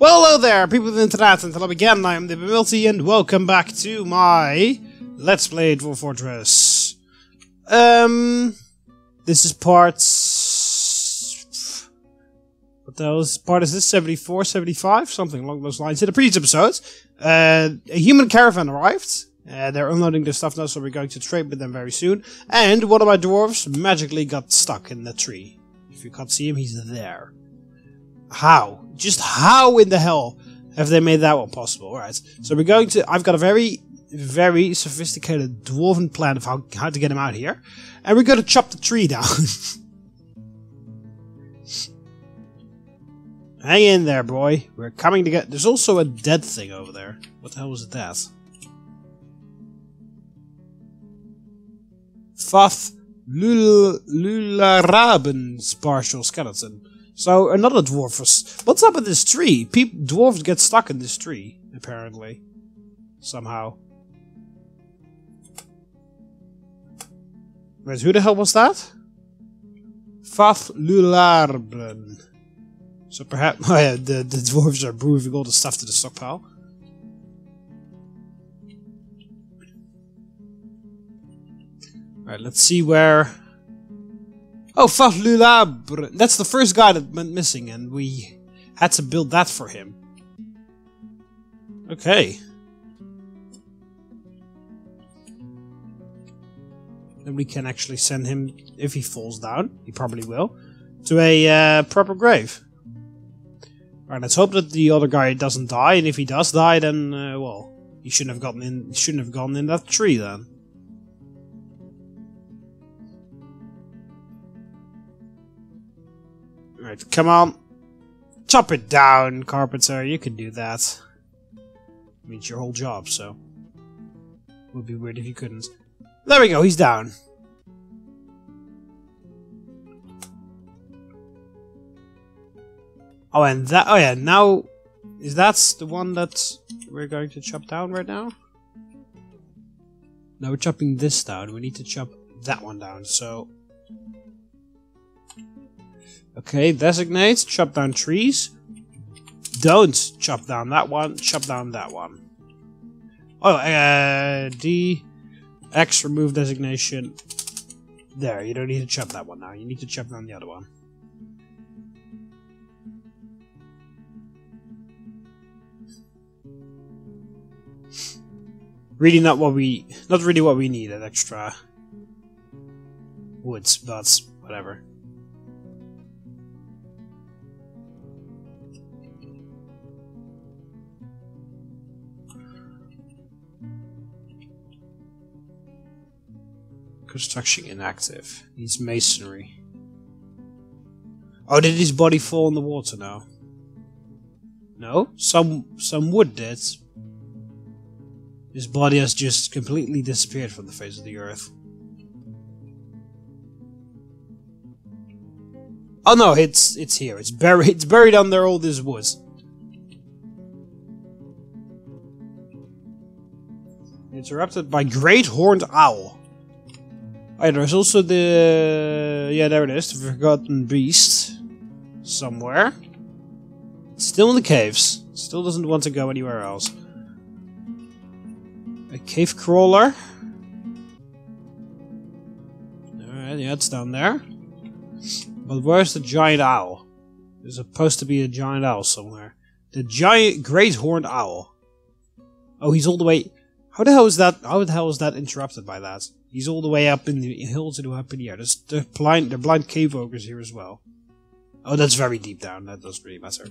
Well, hello there, people of the internet, and hello again, I am TheMBmulti, and welcome back to my Let's Play Dwarf Fortress. This is part... What the hell part is this? 74, 75? Something along those lines. In the previous episodes, a human caravan arrived. They're unloading their stuff now, so we're going to trade with them very soon. And one of my dwarves magically got stuck in the tree. If you can't see him, he's there. How? Just how in the hell have they made that one possible? Alright, so we're going to... I've got a very, very sophisticated dwarven plan of how to get him out here. And we're going to chop the tree down. Hang in there, boy. We're coming to get... There's also a dead thing over there. What the hell was that? Fath Lularaben's partial skeleton. So, another dwarf was... What's up with this tree? Dwarves get stuck in this tree, apparently. Somehow. Wait, who the hell was that? Fath Lularben. So perhaps... Oh yeah, the dwarves are moving all the stuff to the stockpile. Alright, let's see where... Oh, Faflulab! That's the first guy that went missing, and we had to build that for him. Okay. Then we can actually send him, if he falls down, he probably will, to a proper grave. Alright, let's hope that the other guy doesn't die, and if he does die, then, well, he shouldn't have gotten in. He shouldn't have gone in that tree then. Alright, come on. Chop it down, carpenter. You can do that. I mean, it's your whole job, so... It would be weird if you couldn't. There we go, he's down. Oh, and that... Oh yeah, now... Is that the one that we're going to chop down right now? No, we're chopping this down. We need to chop that one down, so... Okay, designate, chop down trees. Don't chop down that one, chop down that one. Oh, D, X, remove designation. There, you don't need to chop that one now, you need to chop down the other one. Really not really what we need, that extra woods, but whatever. Construction inactive. Needs masonry. Oh, did his body fall in the water now? No? Some wood did. His body has just completely disappeared from the face of the earth. Oh no, it's here. It's buried under all this wood. Interrupted by great horned owl. Oh, yeah, there's also the... Yeah, there it is. The forgotten beast. Somewhere. It's still in the caves. Still doesn't want to go anywhere else. A cave crawler. Alright, yeah, it's down there. But where's the giant owl? There's supposed to be a giant owl somewhere. The giant great horned owl. Oh, he's all the way... How the hell is that interrupted by that? He's all the way up in the hills and up in the air. They're blind cave ogres here as well. Oh, that's very deep down. That doesn't really matter.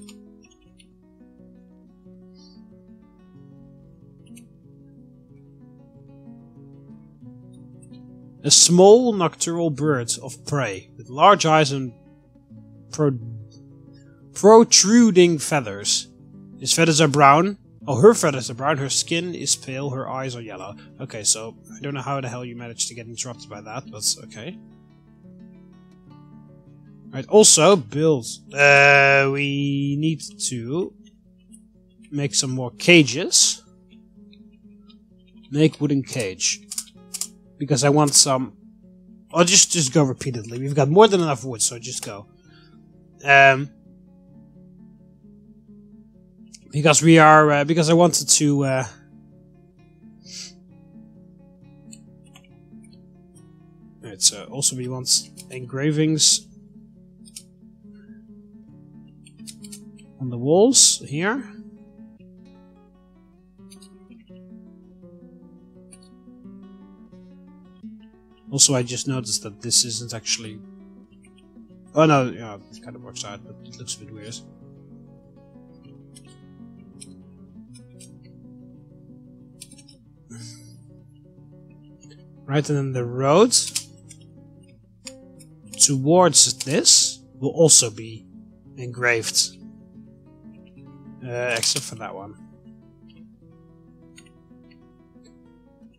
A small nocturnal bird of prey with large eyes and protruding feathers. His feathers are brown. Oh, her feathers are brown, her skin is pale, her eyes are yellow. Okay, so I don't know how the hell you managed to get interrupted by that, but okay. Right, also, build. We need to make some more cages. Make wooden cage. Because I want some... I'll just go repeatedly. We've got more than enough wood, so just go. because we are because I wanted to. Right, also we want engravings on the walls here. Also, I just noticed that this isn't actually. Oh no, yeah, it kind of works out, but it looks a bit weird. Right, and then the road towards this will also be engraved. Except for that one.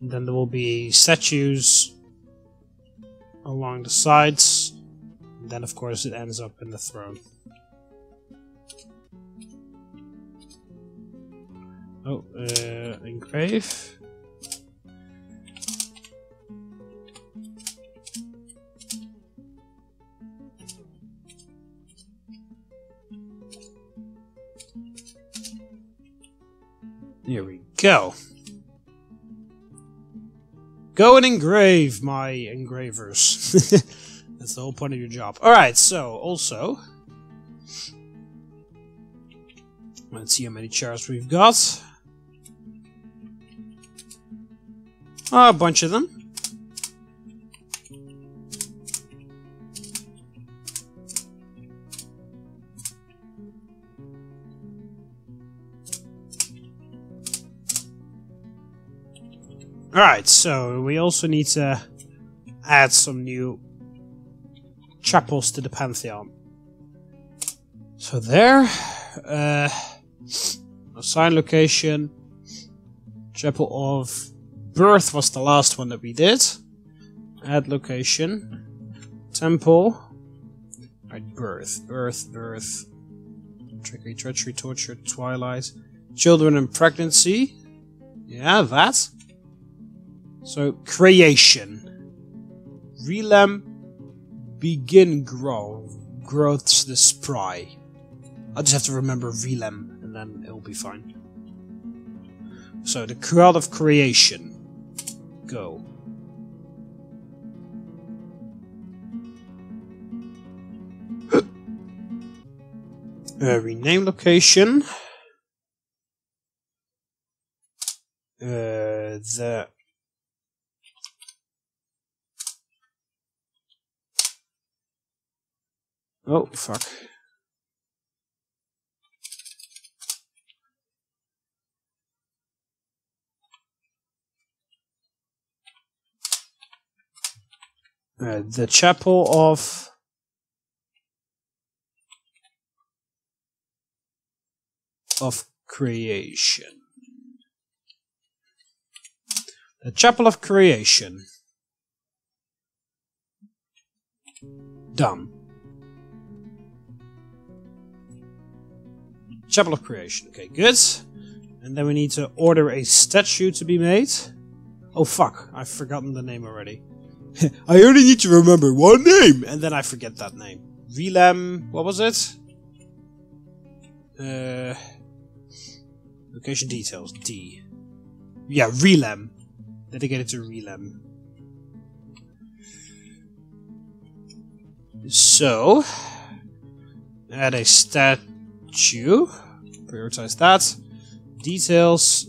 And then there will be statues along the sides. And then, of course, it ends up in the throne. Oh, engrave. Here we go. Go and engrave, my engravers. That's the whole point of your job. Alright, so, also... Let's see how many chairs we've got. Oh, a bunch of them. Alright, so we also need to add some new chapels to the Pantheon. So there, assign location, Chapel of Birth was the last one that we did. Add location, temple, right, birth, trickery, treachery, torture, twilight, children and pregnancy, yeah, that. So, creation. Relem begin growths the spry. I just have to remember Relem and then it'll be fine. So, the crowd of creation. Go. Rename location. Oh, fuck. The Chapel of Creation. The Chapel of Creation. Done. Chapel of Creation. Okay, good. And then we need to order a statue to be made. Oh fuck, I've forgotten the name already. I only need to remember one name! And then I forget that name. Relem... what was it? Location details. D. Yeah, Relem. Dedicated to Relem. So... add a statue. Prioritize that. Details.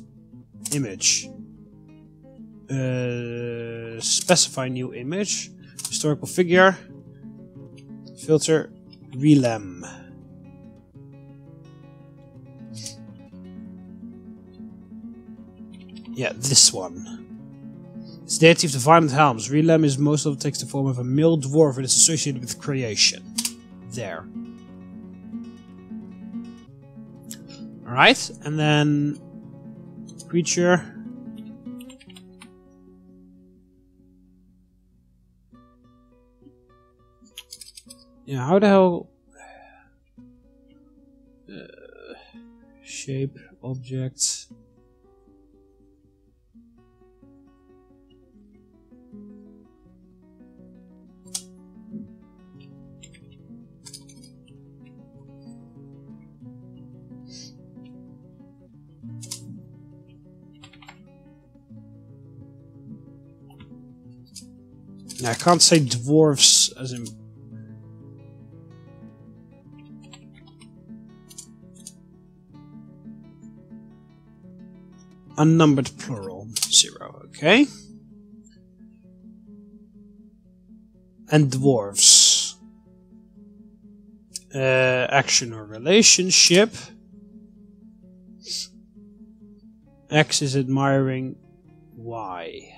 Image. Specify new image. Historical figure. Filter. Relem. Yeah, this one. It's deity of the violent helms. Relem is most of it takes the form of a male dwarf and is associated with creation. There. Alright, and then creature. Yeah, how the hell shape, object. I can't say dwarves as in... Unnumbered plural. 0, okay. And dwarves. Action or relationship. X is admiring Y.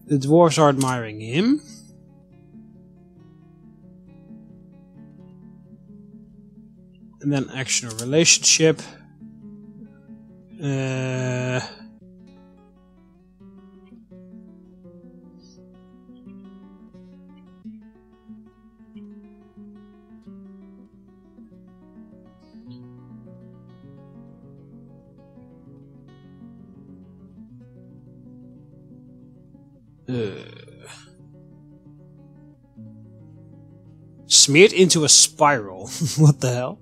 The dwarves are admiring him. And then action or relationship. Smeared into a spiral. What the hell?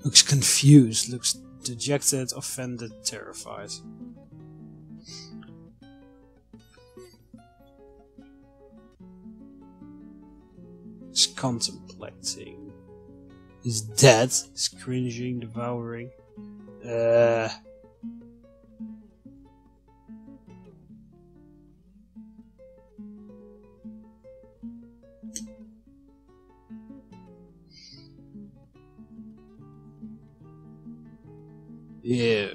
Looks confused, looks dejected, offended, terrified. He's contemplating. He's dead. He's cringing, devouring. Yeah.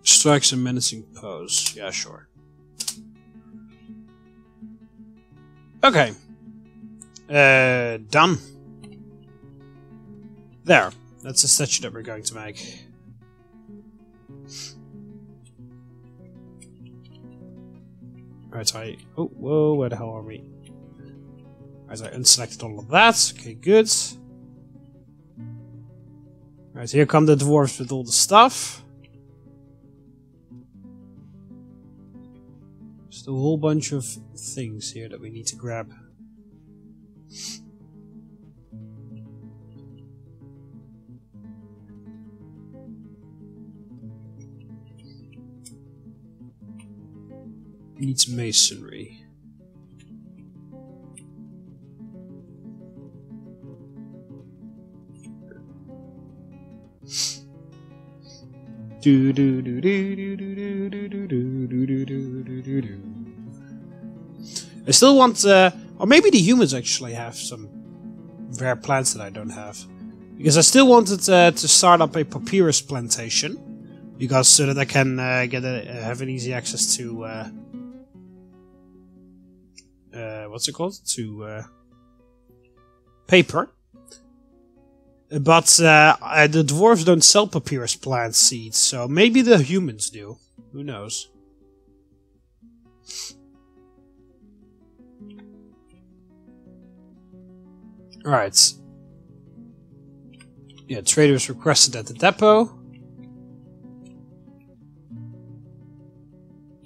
Strikes a menacing pose. Yeah, sure. Okay. Done. There. That's the statue that we're going to make. Right, oh, whoa, where the hell are we? Right, I unselected all of that. Okay, good. Right, here come the dwarves with all the stuff. Just a whole bunch of things here that we need to grab. Needs masonry. Do do do do do do do do do do do do do. I still want, or maybe the humans actually have some rare plants that I don't have, because I still wanted to start up a papyrus plantation, because so that I can have an easy access to what's it called? To paper. But the dwarves don't sell papyrus plant seeds, so maybe the humans do. Who knows? Alright. Yeah, traders requested at the depot.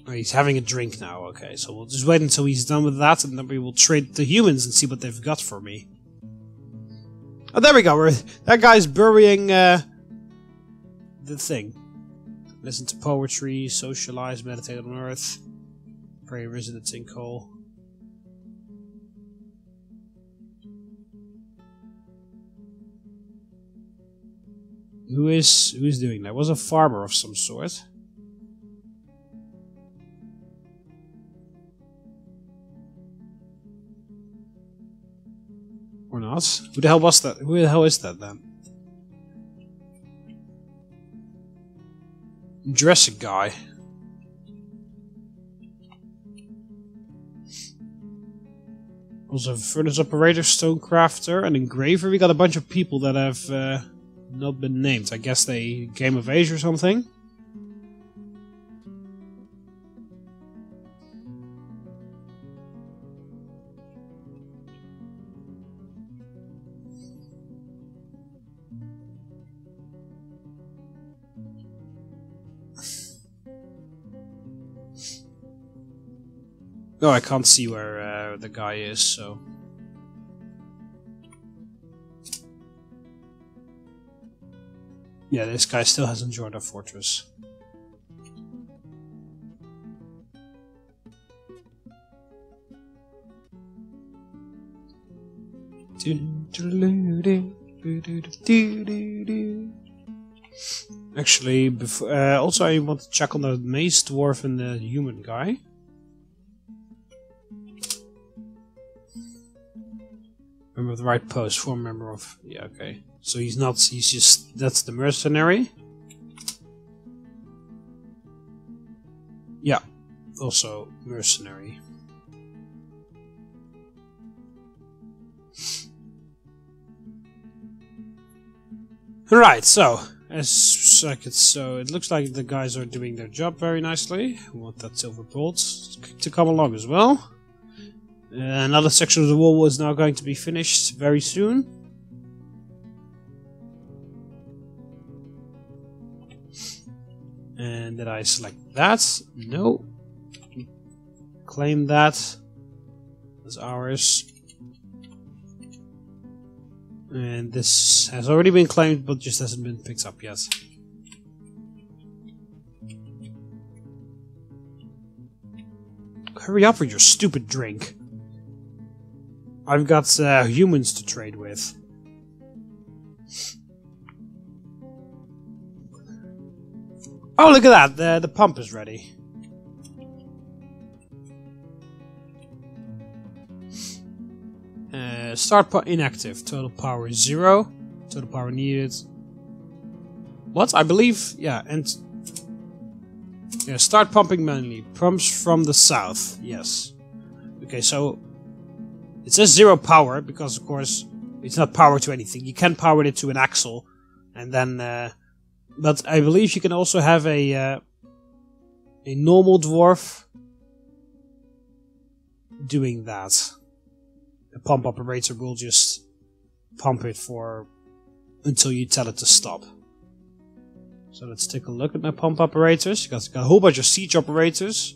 Oh, he's having a drink now, okay. So we'll just wait until he's done with that, and then we will trade the humans and see what they've got for me. Oh, there we go. That guy's burying the thing. Listen to poetry, socialize, meditate on Earth, pray, visit the sinkhole. Who is doing that? Was a farmer of some sort. Or not? Who the hell was that? Who the hell is that then? Jurassic guy. Also, furnace operator, stone crafter, and engraver. We got a bunch of people that have not been named. I guess they came of age or something. Oh, I can't see where the guy is, so... Yeah, this guy still hasn't joined our fortress. Actually, before, also I want to check on the maze dwarf and the human guy. Remember the right post, former member of... Yeah, okay. So he's not... He's just... That's the mercenary. Yeah. Also mercenary. Right, so... So it looks like the guys are doing their job very nicely. We want that silver bolt to come along as well. Another section of the wall is now going to be finished very soon. And did I select that? No. Claim that as ours. And this has already been claimed, but just hasn't been picked up yet. Hurry up with your stupid drink. I've got humans to trade with. Oh, look at that! The pump is ready. Start inactive. Total power is 0. Total power needed. What? I believe... Yeah, and... Yeah, start pumping manually. Pumps from the south. Yes. Okay, so... It says 0 power, because of course it's not power to anything. You can power it to an axle, and then... but I believe you can also have a normal dwarf doing that. The pump operator will just pump it for until you tell it to stop. So let's take a look at my pump operators. You got a whole bunch of siege operators.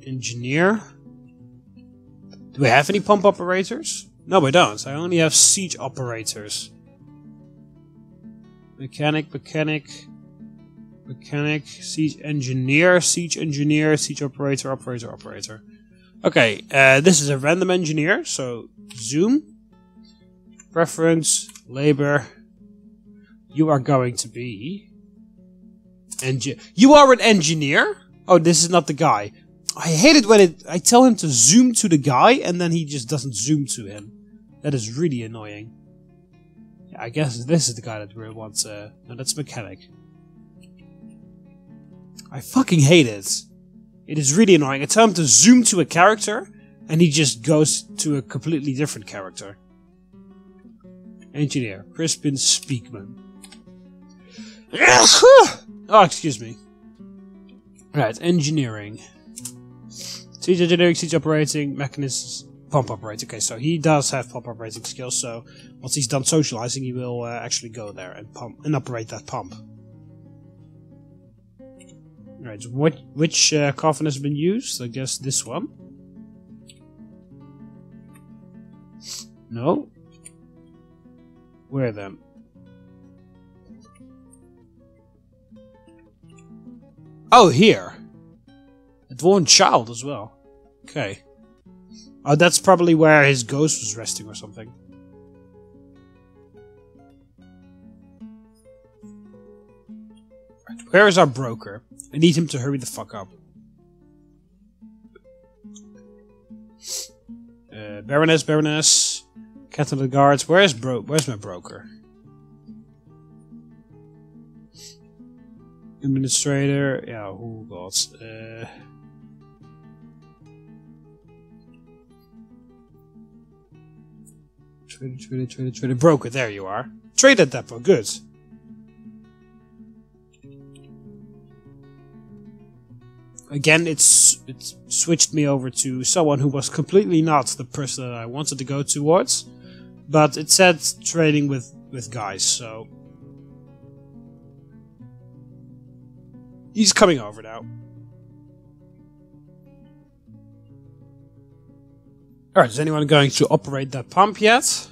Engineer. Do we have any pump operators? No, we don't. I only have siege operators. Mechanic, siege engineer, siege operator, operator. Okay, this is a random engineer, so zoom. Preference, labor. You are going to be... You are an engineer? Oh, this is not the guy. I hate it when I tell him to zoom to the guy and then he just doesn't zoom to him. That is really annoying. Yeah, I guess this is the guy that we want to... No, that's mechanic. I fucking hate it. It is really annoying. I tell him to zoom to a character and he just goes to a completely different character. Engineer. Crispin Speakman. Oh, excuse me. Right, engineering. Siege engineering, siege operating, mechanisms, pump operating. Okay, so he does have pump operating skills, so once he's done socializing, he will actually go there and pump and operate that pump. Right, so which coffin has been used? I guess this one. No. Where then? Oh, here. A dwarven child as well. Okay. Oh, that's probably where his ghost was resting or something. Right, where is our broker? I need him to hurry the fuck up. Baroness. Captain of the Guards. Where's my broker? Administrator. Yeah, who got? Trader. Broker, there you are. Trade at depot, good. Again, it's switched me over to someone who was completely not the person that I wanted to go towards. But it said trading with guys, so... He's coming over now. Alright, is anyone going to operate that pump yet?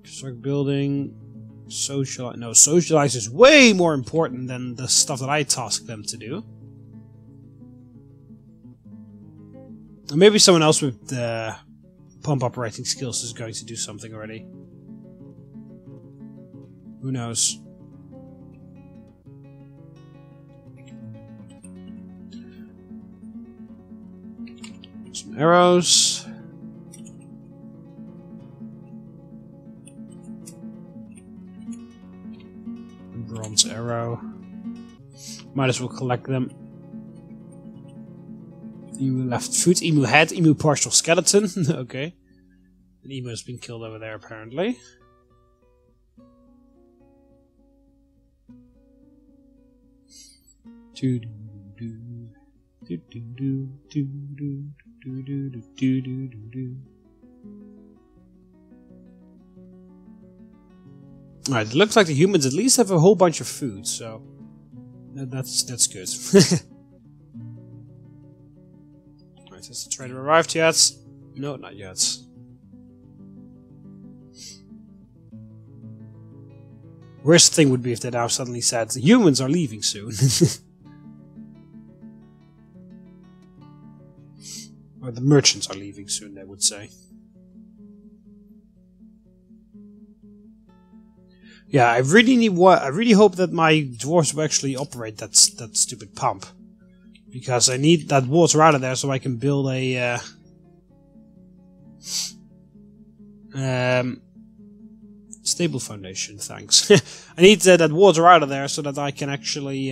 Construct building. Socialize. No, socialize is way more important than the stuff that I tasked them to do. And maybe someone else with the pump operating skills is going to do something already. Who knows? Some arrows. Bronze arrow. Might as well collect them. Emu left foot, emu head, emu partial skeleton. Okay. An emu has been killed over there apparently. Alright, it looks like the humans at least have a whole bunch of food, so that's good. Alright, has the trader arrived yet? No, not yet. Worst thing would be if they now suddenly said the humans are leaving soon. Or the merchants are leaving soon, they would say. Yeah, I really hope that my dwarves will actually operate that stupid pump, because I need that water out of there so I can build a stable foundation. Thanks. I need that water out of there so that I can actually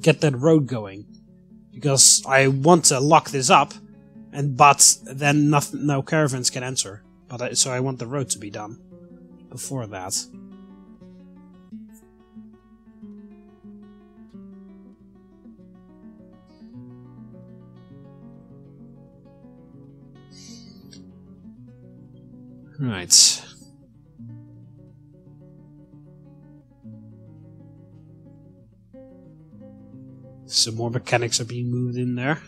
get that road going, because I want to lock this up, but then no caravans can enter. So I want the road to be done before that. Right. Some more mechanics are being moved in there.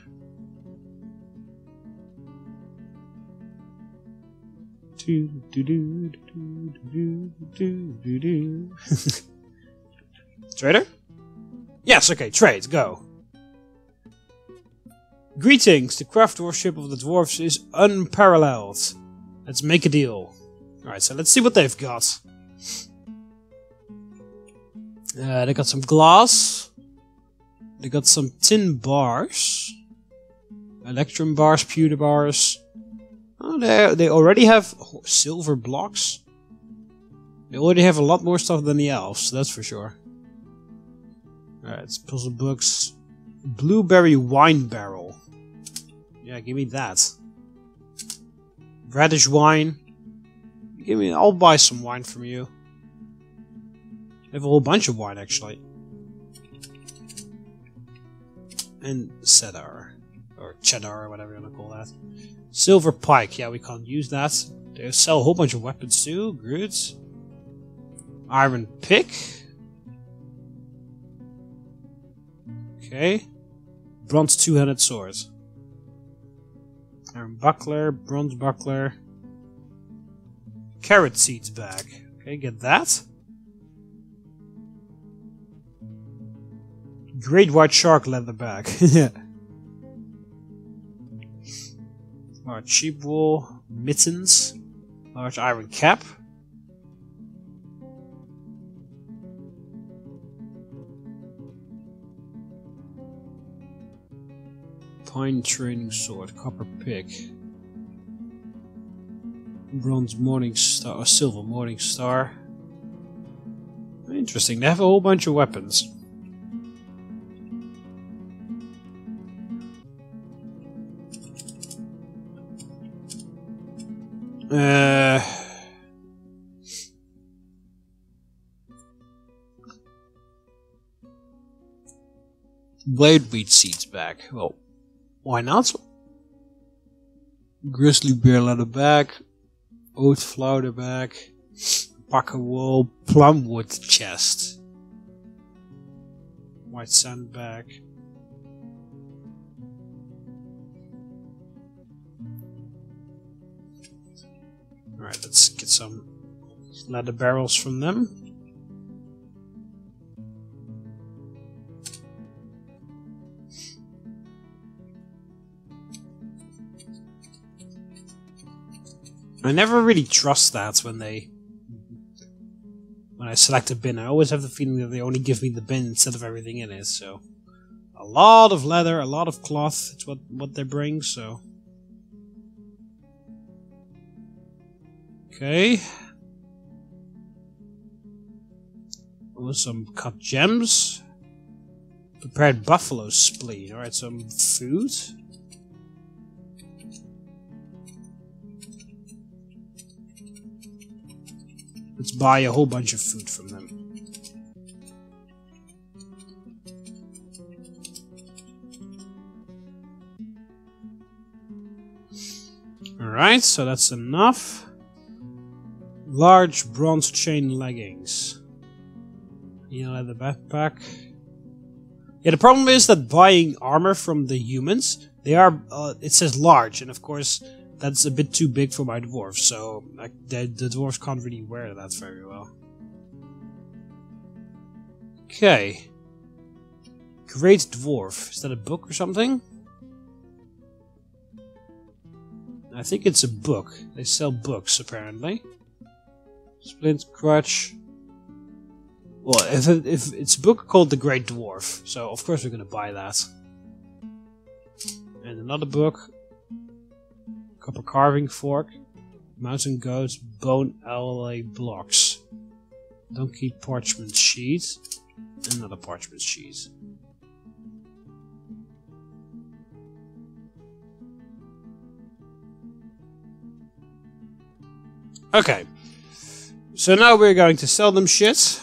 Trader? Yes, okay, trade, go. Greetings, the craftsmanship of the dwarves is unparalleled. Let's make a deal. Alright, so let's see what they've got. They got some glass. They got some tin bars. Electrum bars, pewter bars. Oh, they already have silver blocks. They already have a lot more stuff than the elves, that's for sure. Alright, puzzle books. Blueberry wine barrel. Yeah, give me that. Radish wine. I'll buy some wine from you. I have a whole bunch of wine actually. And cedar. Or cheddar, or whatever you want to call that. Silver pike, yeah, we can't use that. They sell a whole bunch of weapons too, good. Iron pick. Okay. Bronze two-handed sword. Iron buckler, bronze buckler. Carrot seeds bag. Okay, get that. Great white shark leather bag. Large sheep wool, mittens, large iron cap. Pine training sword, copper pick. Bronze morning star, or silver morning star. Interesting, they have a whole bunch of weapons. Blade wheat seeds back. Well, why not? Grizzly bear leather bag. Oat flour bag. Alpaca wool. Plumwood chest. White sand bag. Alright, let's get some leather barrels from them. I never really trust that when I select a bin. I always have the feeling that they only give me the bin instead of everything in it. So a lot of leather, a lot of cloth. It's what they bring. So okay. Some cut gems. Prepared buffalo spleen. Alright, some food. Let's buy a whole bunch of food from them. Alright, so that's enough. Large bronze chain leggings. Leather backpack. Yeah, the problem is that buying armor from the humans, they are, it says large, and of course that's a bit too big for my dwarves, so the dwarves can't really wear that very well. Okay. Great Dwarf. Is that a book or something? I think it's a book. They sell books, apparently. Splint crutch. Well, if it's a book called The Great Dwarf, so of course we're gonna buy that. And another book. Copper carving fork. Mountain goats, bone alloy blocks. Donkey parchment sheet. Another parchment sheet. Okay. So now we're going to sell them shit.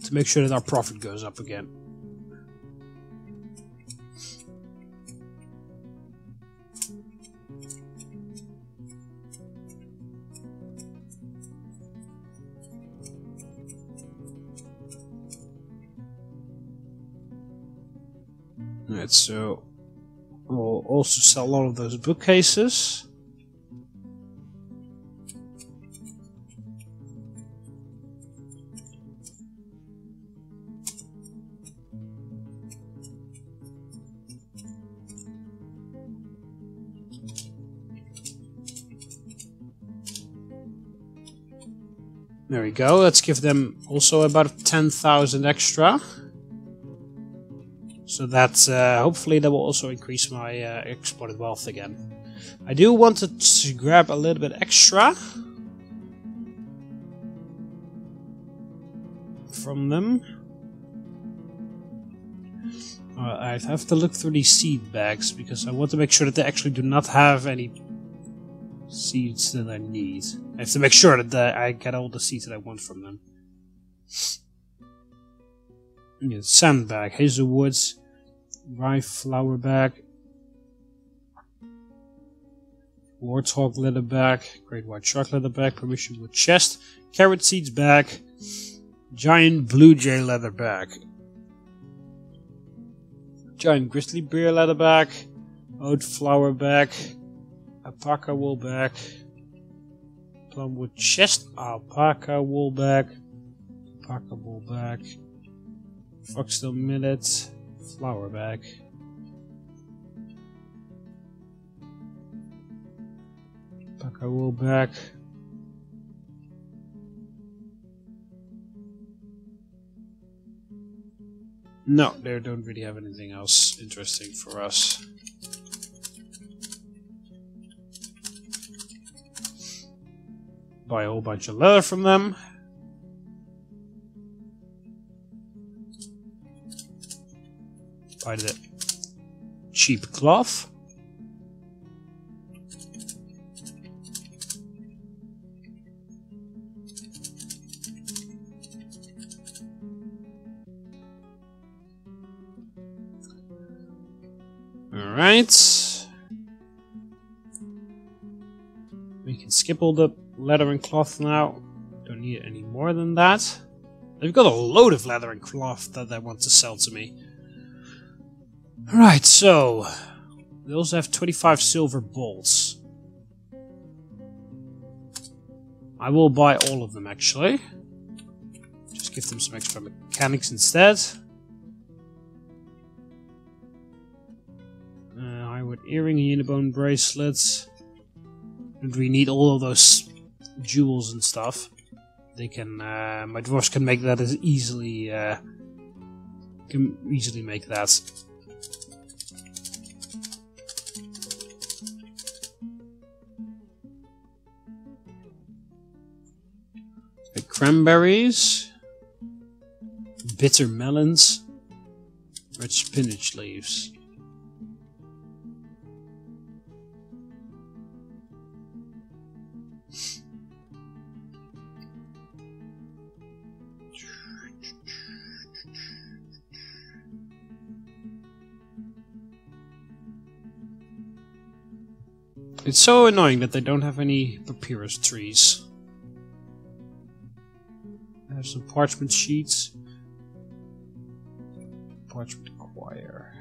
To make sure that our profit goes up again. Alright, so we'll also sell a lot of those bookcases. There we go. Let's give them also about 10,000 extra. So that hopefully that will also increase my exported wealth again. I do want to grab a little bit extra from them. I have to look through these seed bags because I want to make sure that they actually do not have any seeds that I need. I have to make sure that I get all the seeds that I want from them. Yeah, sandbag, hazelwoods, rye flour bag, warthog leather bag, great white shark leather bag, permission wood chest, carrot seeds bag, giant blue jay leather bag, giant grizzly bear leather bag, oat flour bag, alpaca wool bag, plumwood chest, alpaca wool bag, alpaca wool bag, foxtail millet, flour bag, alpaca wool bag, no, they don't really have anything else interesting for us. Buy a whole bunch of leather from them. Buy the cheap cloth. Alright. We can skip all the leather and cloth now. Don't need any more than that. They've got a load of leather and cloth that they want to sell to me. Alright, so... they also have 25 silver bolts. I will buy all of them, actually. Just give them some extra mechanics instead. Ironwood earring, unibone bracelets. And we need all of those jewels and stuff. They can, my dwarves can make that as easily, can easily make that. Cranberries, bitter melons, red spinach leaves. It's so annoying that they don't have any papyrus trees. I have some parchment sheets. Parchment acquire.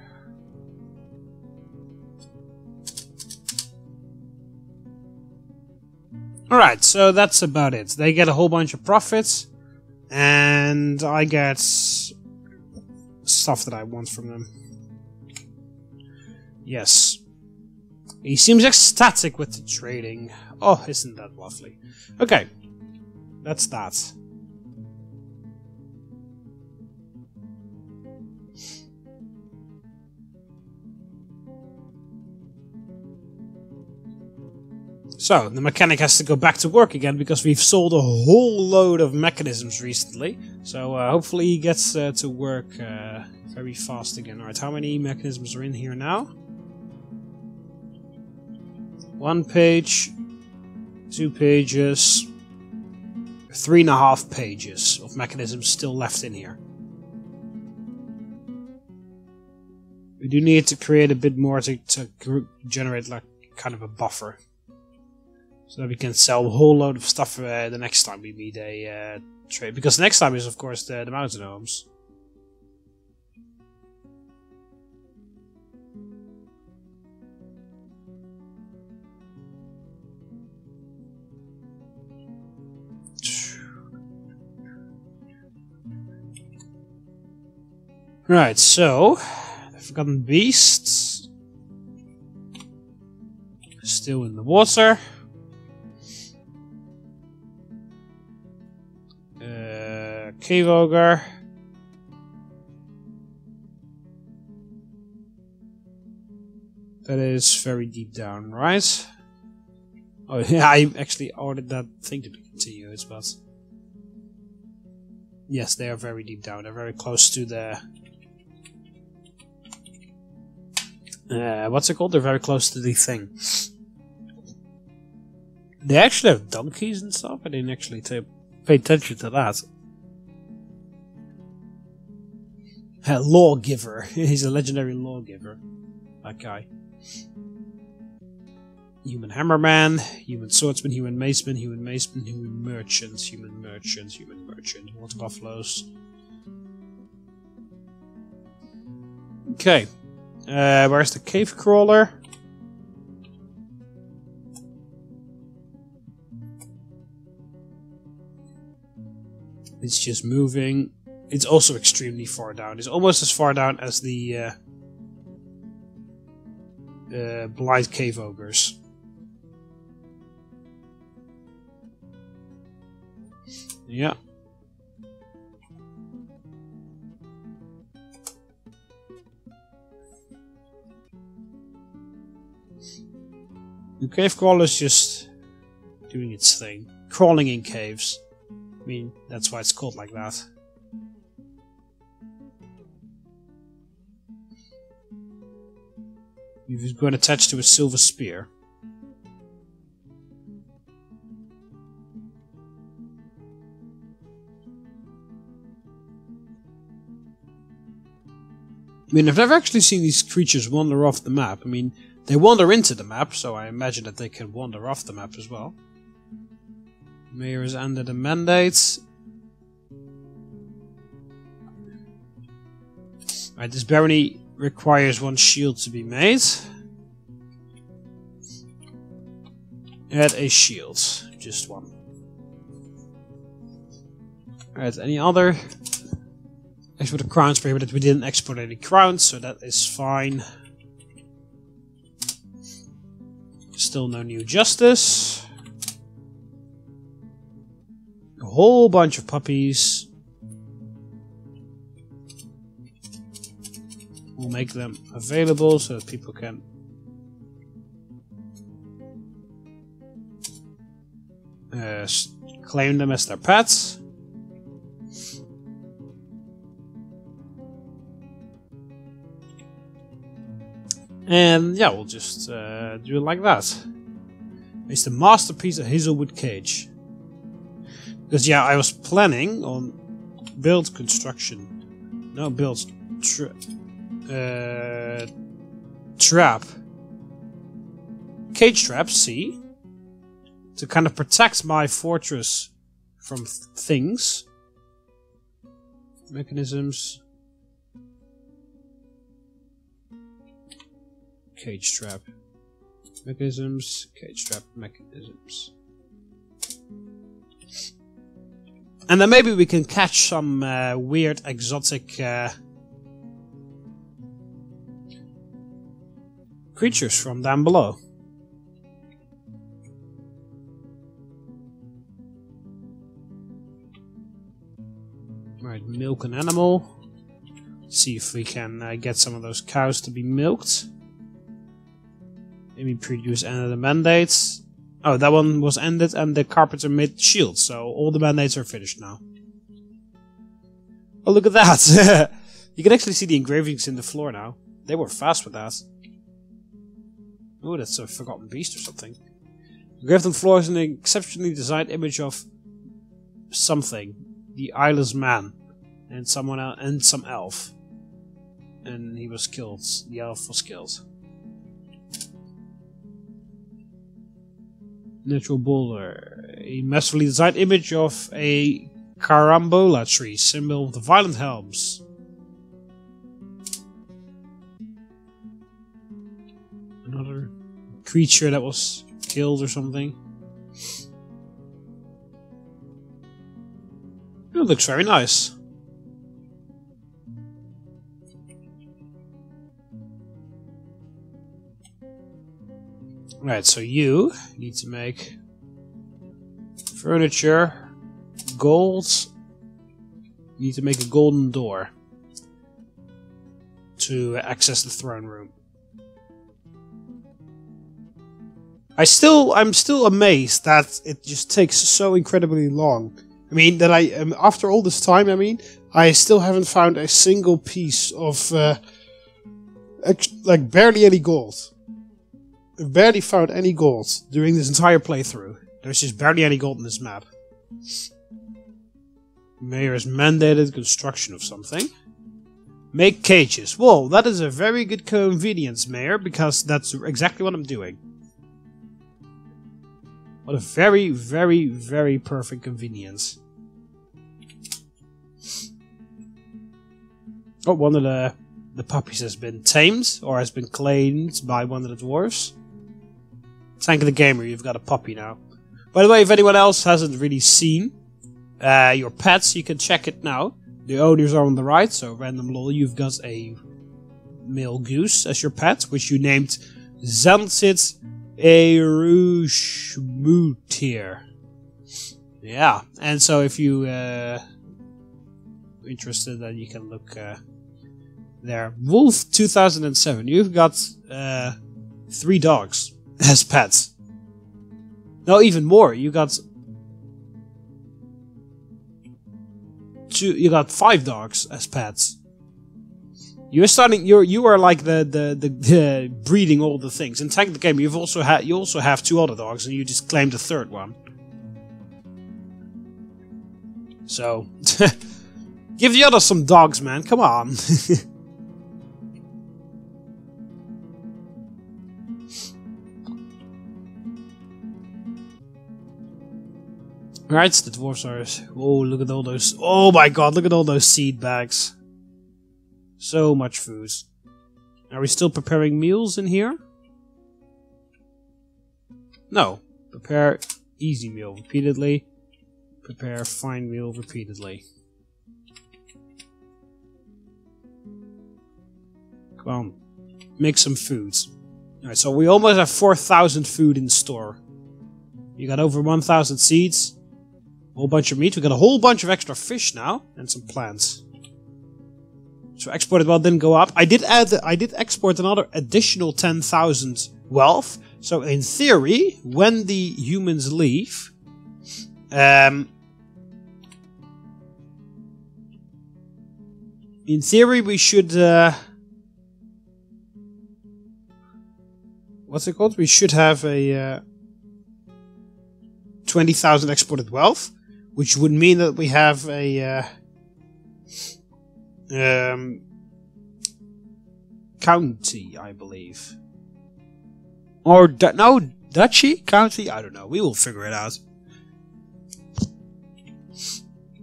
Alright, so that's about it. They get a whole bunch of profits, and I get stuff that I want from them. Yes. He seems ecstatic with the trading. Oh, isn't that lovely? Okay, that's that. So, the mechanic has to go back to work again because we've sold a whole load of mechanisms recently. So, hopefully he gets to work very fast again. Alright, how many mechanisms are in here now? 1 page, 2 pages, 3.5 pages of mechanisms still left in here. We do need to create a bit more to generate like kind of a buffer. So that we can sell a whole load of stuff the next time we meet a trade. Because next time is of course the mountain homes. Right, so the Forgotten Beasts still in the water. Cave Ogre. That is very deep down, right? Oh yeah, I actually ordered that thing to be continuous, but yes, they are very deep down. They're very close to the what's it called? They're very close to the thing. They actually have donkeys and stuff. I didn't actually pay attention to that. Lawgiver. He's a legendary lawgiver. That guy. Human hammerman, human swordsman, human maceman, human merchant, human merchant, water buffaloes. Okay. Where's the cave crawler? It's just moving. It's also extremely far down. It's almost as far down as the blind cave ogres. Yeah. The cave crawler is just doing its thing. Crawling in caves. I mean, that's why it's called like that. You've got attached to a silver spear. I mean, I've never actually seen these creatures wander off the map. I mean, they wander into the map, so I imagine that they can wander off the map as well. Mayor has ended the mandate. Alright, this barony requires 1 shield to be made. Add a shield. Just 1. Alright, any other? Export the crowns prohibited. We didn't export any crowns, so that is fine. Still no new justice. A whole bunch of puppies. We'll make them available so that people can claim them as their pets. And yeah, we'll just do it like that. It's the masterpiece of Hazelwood Cage. Because yeah, I was planning on build construction. No, build trap. Cage traps, see? To kind of protect my fortress from things. Mechanisms. Cage trap. Mechanisms. Cage trap. Mechanisms. And then maybe we can catch some weird exotic creatures from down below. Right, milk an animal. See if we can get some of those cows to be milked. Maybe produce ended the mandates. Oh, that one was ended and the carpenter made shields, so all the mandates are finished now. Oh, look at that! You can actually see the engravings in the floor now. They were fast with that. Oh, that's a forgotten beast or something. Engraved on the floor is an exceptionally designed image of something. The eyeless man. And someone else, and some elf. And he was killed. The elf was killed. Natural boulder. A masterfully designed image of a carambola tree, symbol of the violent helms. Another creature that was killed or something. It looks very nice. Right, so you need to make furniture, gold. You need to make a golden door to access the throne room. I'm still amazed that it just takes so incredibly long. I mean, that after all this time, I still haven't found a single piece of, like, barely any gold. I've barely found any gold during this entire playthrough. There's just barely any gold in this map. Mayor has mandated construction of something. Make cages. Whoa, that is a very good convenience, Mayor, because that's exactly what I'm doing. What a very, very, very perfect convenience. Oh, one of the puppies has been tamed, or has been claimed by one of the dwarves. Thank the gamer, you've got a puppy now. By the way, if anyone else hasn't really seen your pets, you can check it now. The owners are on the right, so random lol, you've got a male goose as your pet, which you named Zanzit Erushmutir. Yeah, and so if you interested, then you can look there. Wolf 2007, you've got 3 dogs as pets. No, even more. You got 5 dogs as pets. You are like the breeding all the things. In Tank the Game, you also have 2 other dogs, and you just claimed a 3rd one. So give the others some dogs, man. Come on. Right, the dwarves are... Oh, look at all those... Oh my god, look at all those seed bags. So much food. Are we still preparing meals in here? No. Prepare easy meal repeatedly. Prepare fine meal repeatedly. Come on. Make some food. Alright, so we almost have 4,000 food in store. You got over 1,000 seeds. A whole bunch of meat. We got a whole bunch of extra fish now. And some plants. So exported wealth didn't go up. I did export another additional 10,000 wealth. So in theory, when the humans leave, in theory we should what's it called? We should have a 20,000 exported wealth, which would mean that we have a county, I believe. Or, no, duchy? County? I don't know. We will figure it out.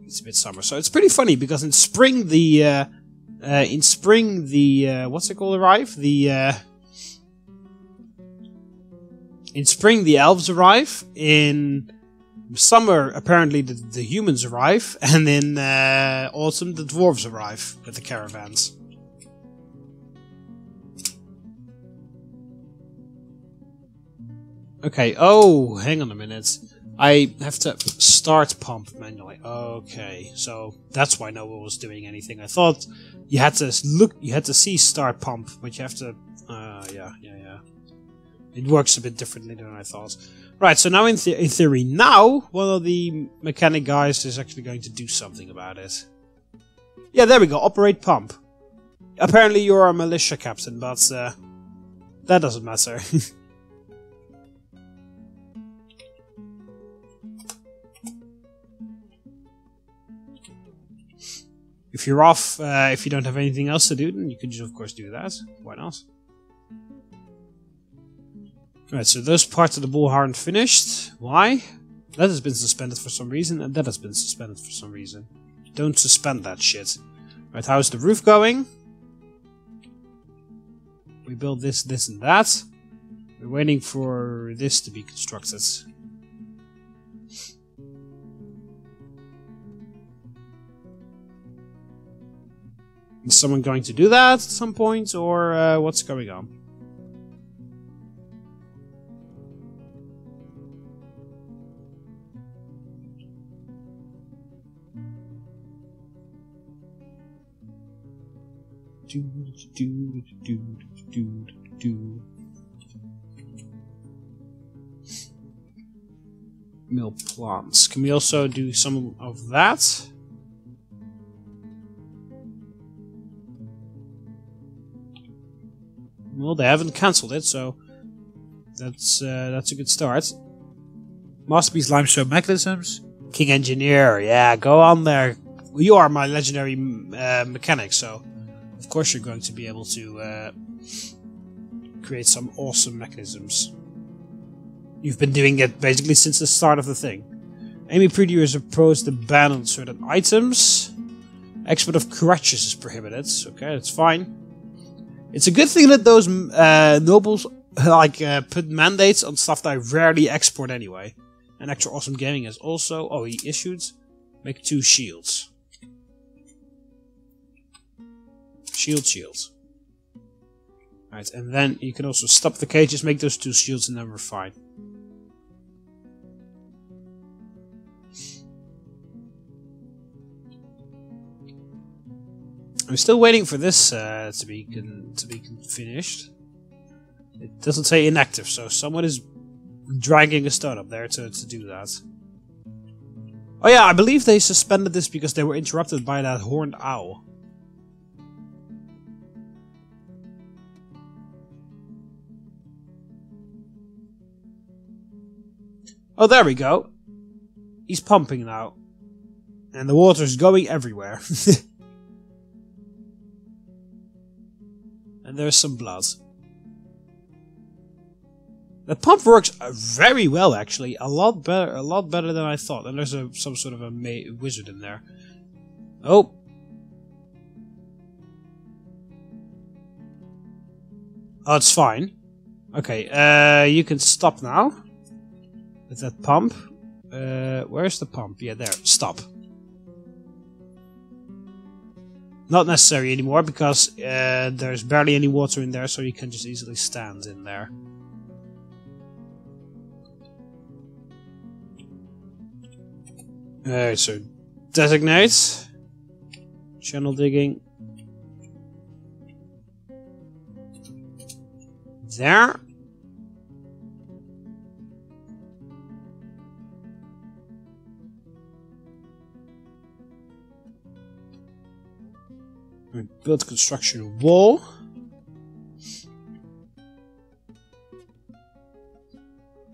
It's a bit summer. So it's pretty funny, because in spring the, what's it called, arrive? In spring the elves arrive. In summer, apparently, the humans arrive. And in autumn, the dwarves arrive with the caravans. Okay, oh, hang on a minute. I have to start pump manually. Okay, so that's why no one was doing anything. I thought you had to see start pump, but you have to, yeah. It works a bit differently than I thought. Right, so now in theory, now one of the mechanic guys is actually going to do something about it. Yeah, there we go, operate pump. Apparently you're a militia captain, but that doesn't matter. If you're off, if you don't have anything else to do, then you can just, of course, do that. Why not? Right, so those parts of the bull aren't finished. Why? That has been suspended for some reason, and that has been suspended for some reason. Don't suspend that shit. Right, how's the roof going? We build this, this, and that. We're waiting for this to be constructed. Is someone going to do that at some point, or what's going on? Mill plants. Can we also do some of that? Well, they haven't cancelled it, so that's a good start. Masterpiece limestone mechanisms. King engineer, yeah, go on there. You are my legendary mechanic, so of course you're going to be able to create some awesome mechanisms. You've been doing it basically since the start of the thing. Amy Prettier has proposed the ban on certain items. Export of crutches is prohibited. Okay, that's fine. It's a good thing that those nobles put mandates on stuff that I rarely export anyway. And Extra Awesome Gaming has also... Oh, he issued... Make 2 shields. Shields. Right, and then you can also stop the cages, make those 2 shields, and then we're fine. I'm still waiting for this to be finished. It doesn't say inactive, so someone is dragging a stone up there to do that. Oh yeah, I believe they suspended this because they were interrupted by that horned owl. Oh, there we go. He's pumping now. And the water's going everywhere. And there's some blood. The pump works very well, actually. A lot better than I thought. And there's some sort of a wizard in there. Oh. Oh, it's fine. Okay, you can stop now. With that pump. Where's the pump? Yeah, there. Stop. Not necessary anymore, because there's barely any water in there, so you can just easily stand in there. Alright, so designate. Channel digging. There. Build construction wall.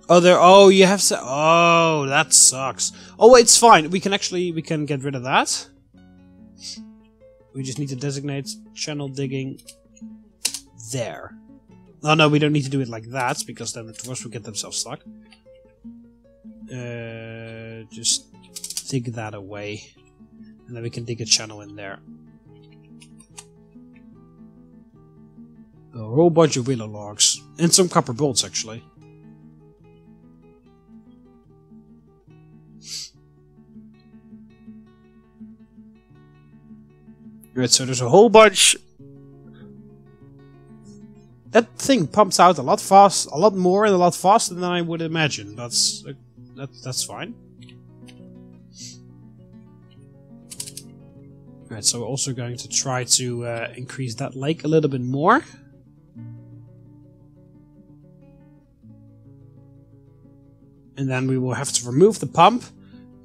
Oh, there. Oh, you have to. Oh, that sucks. Oh, it's fine. We can get rid of that. We just need to designate channel digging there. Oh no, we don't need to do it like that, because then the dwarves will get themselves stuck. Just dig that away, and then we can dig a channel in there. A whole bunch of willow logs and some copper bolts, actually. Right, so there's a whole bunch. That thing pumps out a lot more and a lot faster than I would imagine. That's fine. Right, so we're also going to try to increase that lake a little bit more. And then we will have to remove the pump.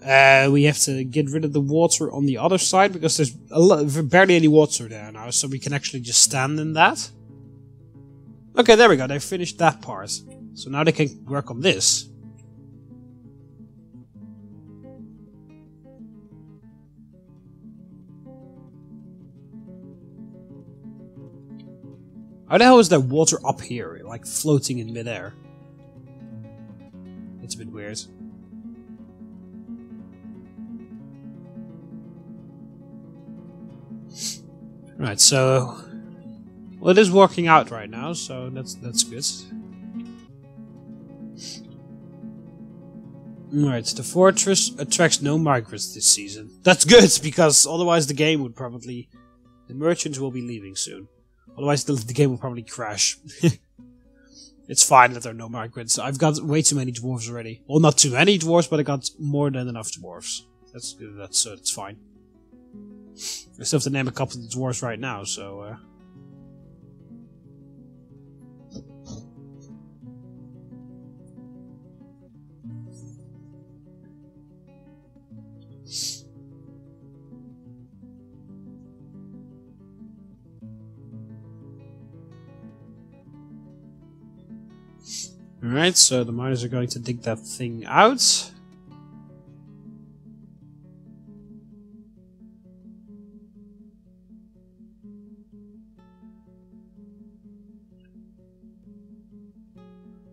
We have to get rid of the water on the other side, because there's barely any water there now, so we can actually just stand in that. Okay, there we go. They finished that part. So now they can work on this. How the hell is there water up here, like floating in midair? It's a bit weird. Right, so well, it is working out right now, so that's good. Alright, the fortress attracts no migrants this season. That's good, because otherwise the game would probably... The merchants will be leaving soon. Otherwise the game will probably crash. It's fine that there are no migrants. I've got way too many dwarves already. Well, not too many dwarves, but I got more than enough dwarves. That's fine. I still have to name a couple of the dwarves right now, so... Alright, so the miners are going to dig that thing out.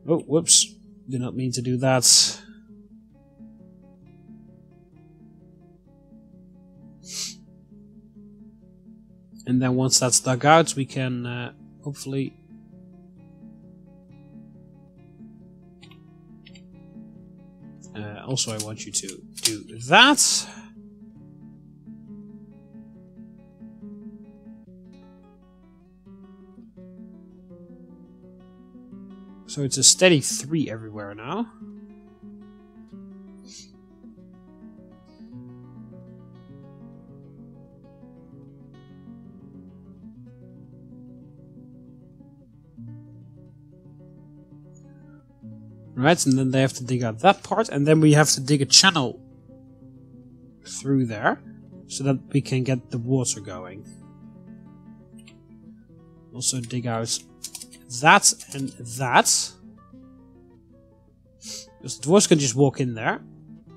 Oh, whoops. Did not mean to do that. And then once that's dug out, we can hopefully... also, I want you to do that. So it's a steady 3 everywhere now. Right, and then they have to dig out that part, and then we have to dig a channel through there, so that we can get the water going. Also dig out that and that. Because the dwarves can just walk in there.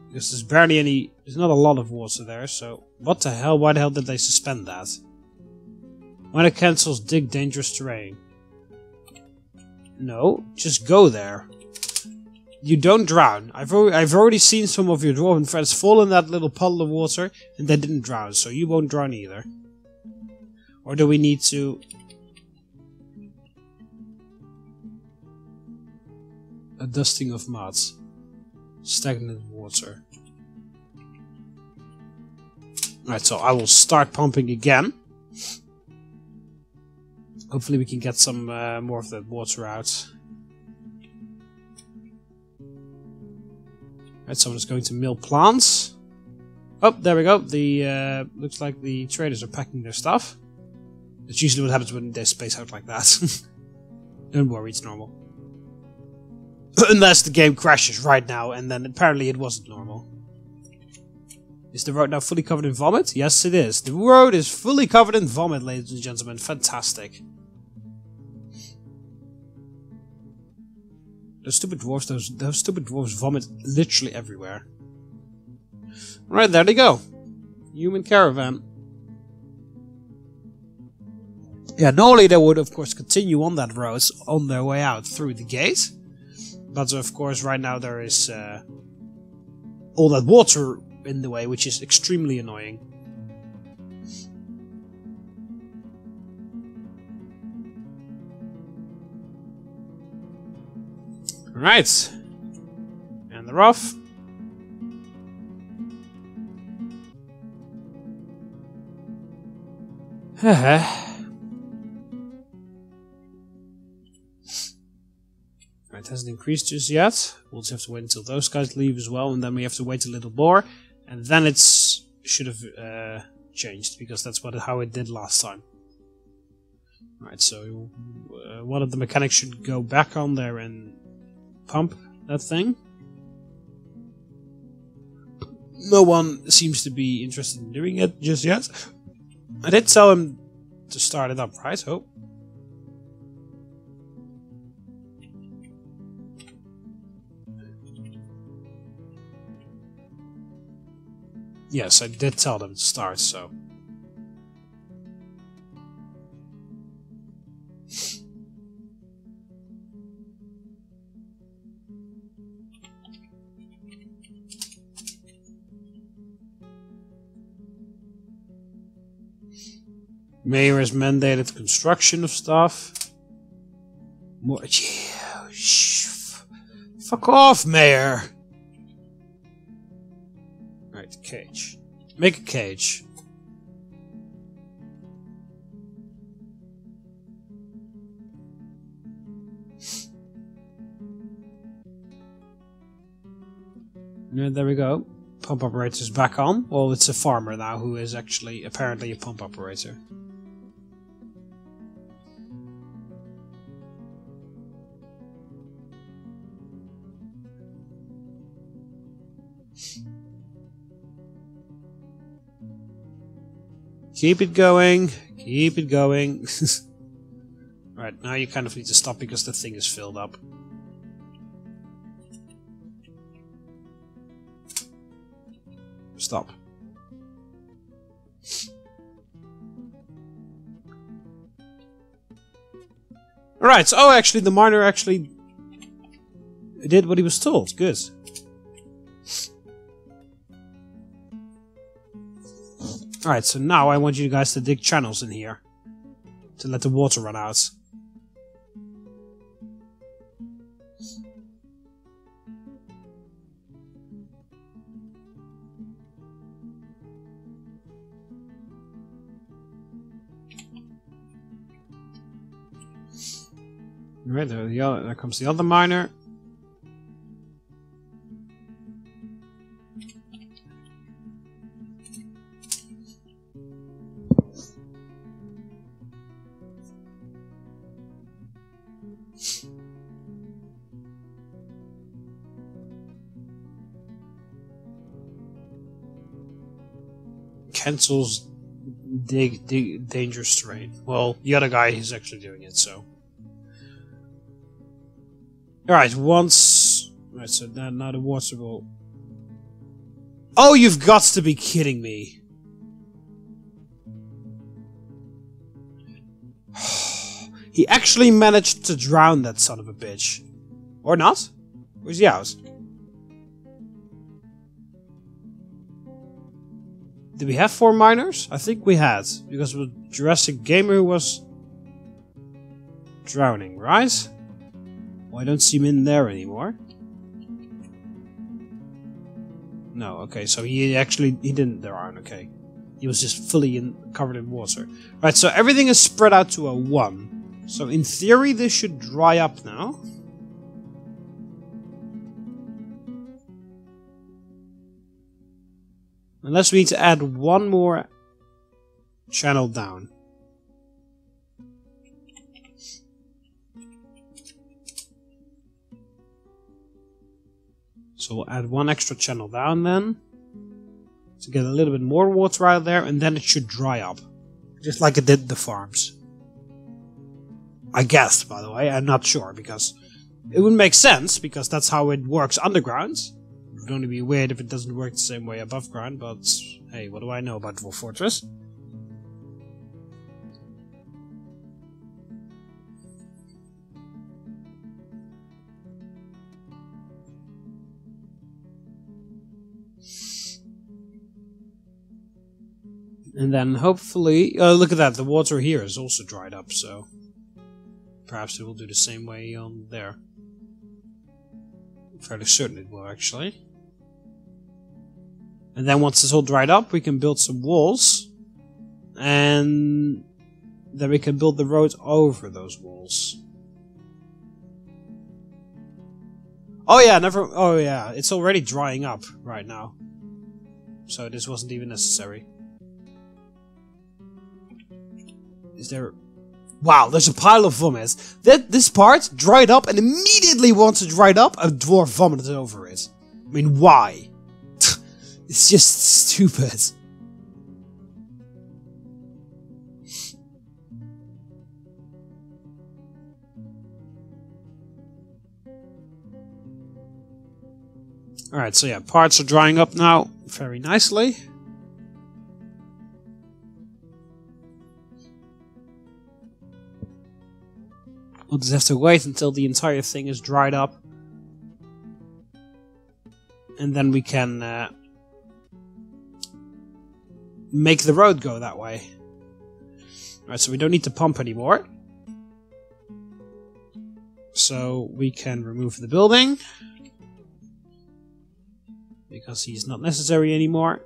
Because there's barely any... There's not a lot of water there, so... What the hell? Why the hell did they suspend that? Miner cancels dig dangerous terrain. No, just go there. You don't drown. I've already seen some of your dwarven friends fall in that little puddle of water and they didn't drown, so you won't drown either. Or do we need to... A dusting of mud. Stagnant water. Alright, so I will start pumping again. Hopefully we can get some more of that water out. Alright, someone's going to mill plants. Oh, there we go. The looks like the traders are packing their stuff. That's usually what happens when they space out like that. Don't worry, it's normal. Unless the game crashes right now, and then apparently it wasn't normal. Is the road now fully covered in vomit? Yes, it is. The road is fully covered in vomit, ladies and gentlemen. Fantastic. Those stupid dwarves, those stupid dwarves vomit literally everywhere. Right, there they go. Human caravan. Yeah, normally they would, of course, continue on that road on their way out through the gate. But, of course, right now there is all that water in the way, which is extremely annoying. Right. And they're off. It hasn't increased just yet. We'll just have to wait until those guys leave as well, and then we have to wait a little more, and then it should have changed, because that's how it did last time. Right, so one of the mechanics should go back on there and pump that thing. No one seems to be interested in doing it just yet. I did tell him to start it up, right? Oh. Yes, I did tell them to start, so... Mayor has mandated construction of stuff. More... Yeah, fuck off, Mayor! Right, cage. Make a cage. Yeah, there we go. Pump operator's back on. Well, it's a farmer now who is actually apparently a pump operator. Keep it going. Keep it going. Right, now you kind of need to stop because the thing is filled up. Stop. Alright, so actually the miner actually did what he was told. Good. Alright, so now I want you guys to dig channels in here to let the water run out. Right, there comes the other miner. Cancels dangerous terrain. Well, the other guy is actually doing it, so. Alright, once... Right, so now the water will... Oh, you've got to be kidding me! He actually managed to drown that son of a bitch. Or not? Where's the house? Did we have 4 miners? I think we had. Because it was Jurassic Gamer who was drowning, right? Well, I don't see him in there anymore. No, okay, so he didn't drown, okay. He was just fully covered in water. Right, so everything is spread out to a 1. So in theory this should dry up now. Unless we need to add 1 more channel down. So we'll add 1 extra channel down then. To get a little bit more water out of there, and then it should dry up. Just like it did the farms. I guess, by the way, I'm not sure, because it would make sense, because that's how it works underground. It would only be weird if it doesn't work the same way above ground, but hey, what do I know about Dwarf Fortress? And then hopefully, look at that, the water here is also dried up, so perhaps it will do the same way on there. I'm fairly certain it will, actually. And then once it's all dried up, we can build some walls, and then we can build the road over those walls. Oh yeah, it's already drying up right now. So this wasn't even necessary. Is there... Wow, there's a pile of vomit. This part dried up, and immediately once it dried up, a dwarf vomited over it. I mean, why? It's just stupid. Alright, so yeah, parts are drying up now very nicely. We'll just have to wait until the entire thing is dried up. And then we can make the road go that way. Alright, so we don't need to pump anymore. So we can remove the building. Because he's not necessary anymore.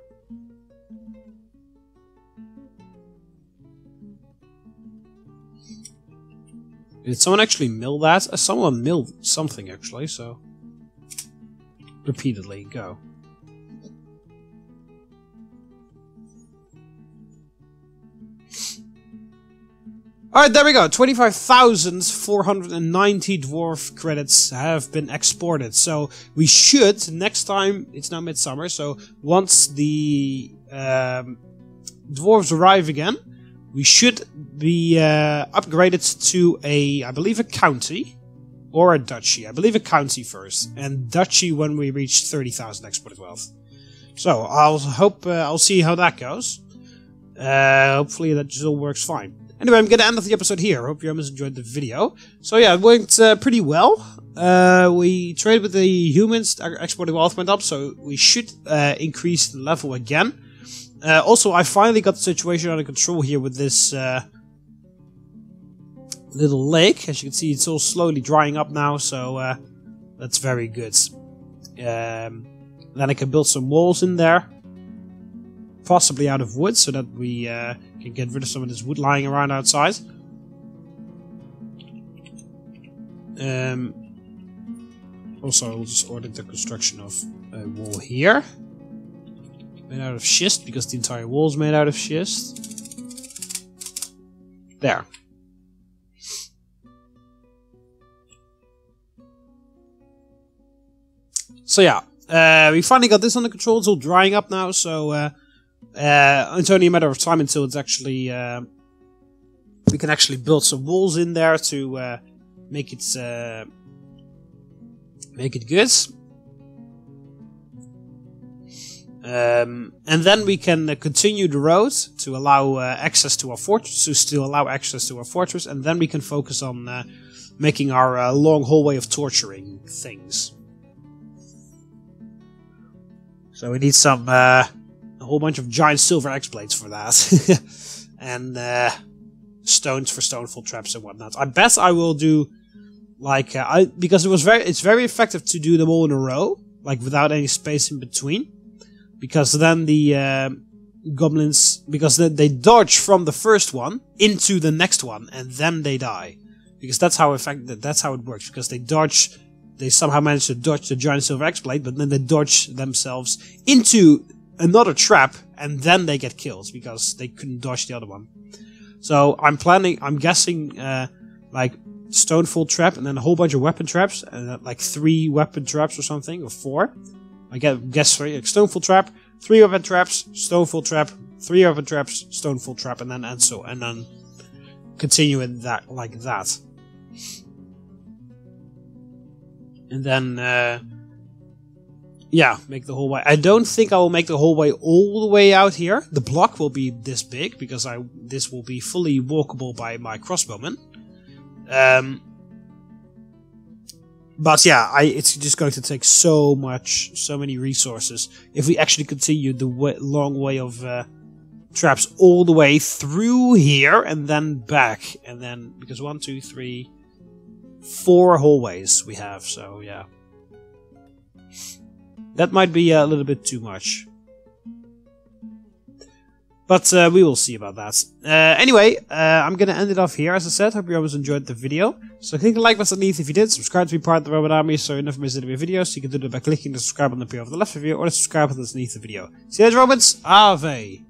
Did someone actually mill that? Someone milled something actually, so... Repeatedly, go. Alright, there we go. 25,490 dwarf credits have been exported. So we should, next time, it's now midsummer, so once the dwarves arrive again, we should be upgraded to I believe a county, or a duchy. I believe a county first, and duchy when we reach 30,000 exported wealth. So I'll see how that goes. Hopefully that just all works fine. Anyway, I'm gonna end off the episode here. Hope you guys enjoyed the video. So yeah, it went pretty well. We traded with the humans, our exported wealth went up, so we should increase the level again. Also, I finally got the situation under control here with this little lake. As you can see, it's all slowly drying up now, so that's very good. Then I can build some walls in there. Possibly out of wood, so that we can get rid of some of this wood lying around outside. Also, I'll just order the construction of a wall here. Made out of schist, because the entire wall is made out of schist. There. So yeah, we finally got this under control. It's all drying up now, so it's only a matter of time until it's actually we can actually build some walls in there to make it good. And then we can continue the road to allow access to our fortress, and then we can focus on making our long hallway of torturing things. So we need some a whole bunch of giant silver X blades for that, and stones for stoneful traps and whatnot. I bet I will do like because it's very effective to do them all in a row, like without any space in between, because then the goblins, because they dodge from the first one into the next one and then they die, because that's how it works. Because they somehow manage to dodge the giant silver X blade, but then they dodge themselves into another trap and then they get killed because they couldn't dodge the other one. So I'm guessing like stoneful trap and then a whole bunch of weapon traps, and like 3 weapon traps or something, or 4. I guess 3, like stoneful trap, 3 weapon traps, stoneful trap, 3 weapon traps, stoneful trap, and then continue in that like that. And then yeah, make the whole way. I don't think I will make the whole way all the way out here. The block will be this big because this will be fully walkable by my crossbowmen. But yeah, it's just going to take so many resources if we actually continue the long way of traps all the way through here and then back, and then because 1, 2, 3, 4 hallways we have. So yeah. That might be a little bit too much. But we will see about that. Anyway, I'm going to end it off here, as I said. Hope you always enjoyed the video. So click the like button underneath if you did. Subscribe to be part of the Robot Army so you never miss any of my videos. So you can do that by clicking the subscribe button up here over the left of you, or the subscribe button underneath the video. See you later, robots. Ave.